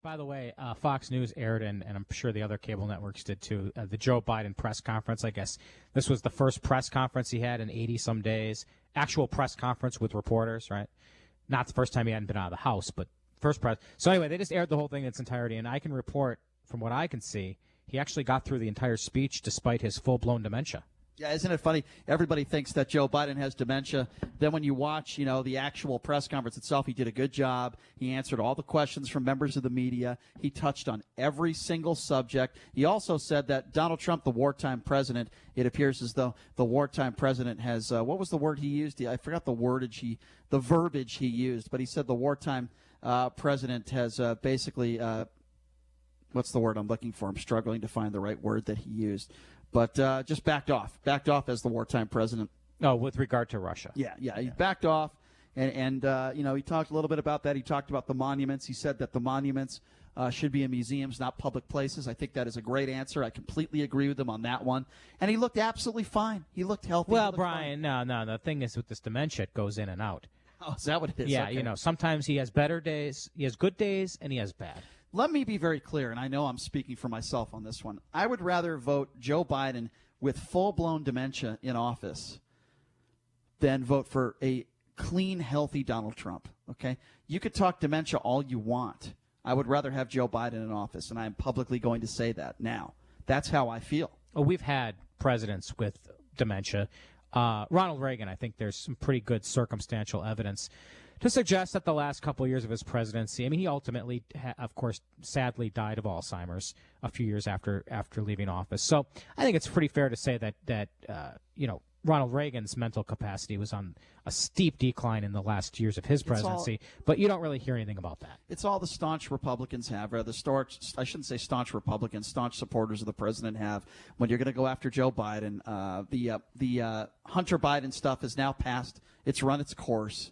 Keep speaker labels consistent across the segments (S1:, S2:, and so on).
S1: By the way, Fox News aired, and I'm sure the other cable networks did too, the Joe Biden press conference. I guess this was the first press conference he had in 80-some days. Actual press conference with reporters, right? Not the first time he hadn't been out of the house, but first press. So anyway, they just aired the whole thing in its entirety, and I can report, from what I can see, he actually got through the entire speech despite his full-blown dementia.
S2: Yeah, isn't it funny? Everybody thinks that Joe Biden has dementia. Then when you watch, the actual press conference itself, he did a good job. He answered all the questions from members of the media. He touched on every single subject. He also said that Donald Trump, the wartime president, it appears as though the wartime president has, what was the word he used? I forgot the verbiage he used, but he said the wartime president has basically, what's the word I'm looking for? I'm struggling to find the right word that he used. But just backed off as the wartime president.
S1: Oh, with regard to Russia.
S2: Yeah. He backed off, and he talked a little bit about that. He talked about the monuments. He said that the monuments should be in museums, not public places. I think that is a great answer. I completely agree with him on that one. And he looked absolutely fine. He looked healthy.
S1: Well, Brian, no. The thing is with this dementia, it goes in and out.
S2: Oh, is that what it is?
S1: Yeah,
S2: okay.
S1: Sometimes he has better days, he has good days, and he has bad.
S2: Let me be very clear, and I know I'm speaking for myself on this one. I would rather vote Joe Biden with full-blown dementia in office than vote for a clean, healthy Donald Trump, okay? You could talk dementia all you want. I would rather have Joe Biden in office, and I am publicly going to say that now. That's how I feel.
S1: Oh, we've had presidents with dementia. Ronald Reagan, I think there's some pretty good circumstantial evidence to suggest that the last couple of years of his presidency, I mean, he ultimately, of course, sadly died of Alzheimer's a few years after leaving office. So I think it's pretty fair to say that Ronald Reagan's mental capacity was on a steep decline in the last years of his presidency, but you don't really hear anything about that.
S2: It's all the staunch Republicans have, or I shouldn't say staunch Republicans, staunch supporters of the president have. When you're going to go after Joe Biden, the Hunter Biden stuff is now past. It's run its course.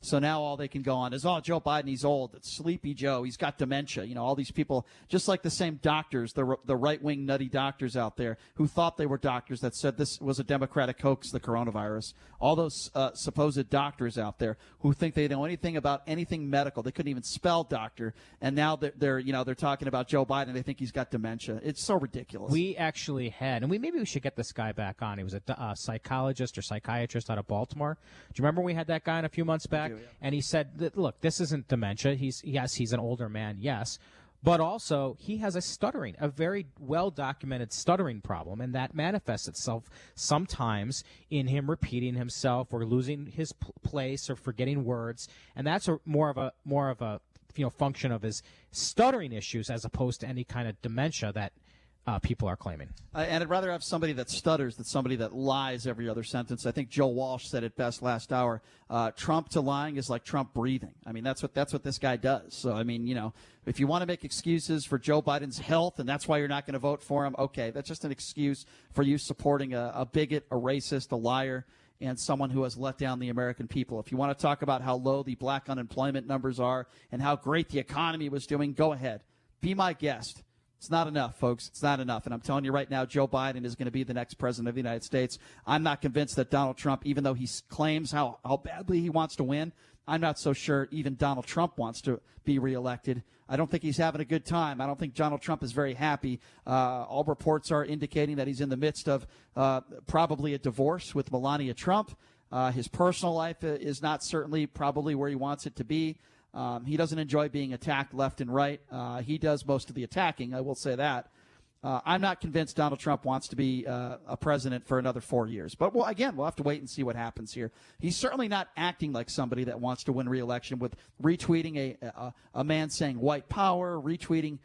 S2: So now all they can go on is, Joe Biden, he's old. It's Sleepy Joe. He's got dementia. All these people, just like the same doctors, the right-wing nutty doctors out there who thought they were doctors that said this was a Democratic hoax, the coronavirus. All those supposed doctors out there who think they know anything about anything medical. They couldn't even spell doctor. And now they're talking about Joe Biden. They think he's got dementia. It's so ridiculous.
S1: We actually had, and maybe we should get this guy back on. He was a psychologist or psychiatrist out of Baltimore. Do you remember when we had that guy in a few months back? And he said that, look, this isn't dementia. He's an older man, yes. But also, he has a very well-documented stuttering problem, and that manifests itself sometimes in him repeating himself or losing his place or forgetting words. And that's more of a function of his stuttering issues as opposed to any kind of dementia that people are claiming.
S2: And I'd rather have somebody that stutters than somebody that lies every other sentence. I think Joe Walsh said it best last hour. Trump to lying is like Trump breathing. I mean, that's what this guy does. So, I mean, if you want to make excuses for Joe Biden's health and that's why you're not going to vote for him, okay, that's just an excuse for you supporting a bigot, a racist, a liar, and someone who has let down the American people. If you want to talk about how low the black unemployment numbers are and how great the economy was doing, go ahead. Be my guest. It's not enough, folks. It's not enough. And I'm telling you right now, Joe Biden is going to be the next president of the United States. I'm not convinced that Donald Trump, even though he claims how badly he wants to win, I'm not so sure even Donald Trump wants to be reelected. I don't think he's having a good time. I don't think Donald Trump is very happy. All reports are indicating that he's in the midst of probably a divorce with Melania Trump. His personal life is not certainly probably where he wants it to be. He doesn't enjoy being attacked left and right. He does most of the attacking, I will say that. I'm not convinced Donald Trump wants to be a president for another 4 years. But, we'll have to wait and see what happens here. He's certainly not acting like somebody that wants to win re-election with retweeting a man saying white power, retweeting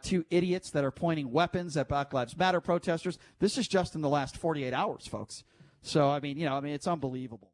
S2: two idiots that are pointing weapons at Black Lives Matter protesters. This is just in the last 48 hours, folks. So, I mean, it's unbelievable.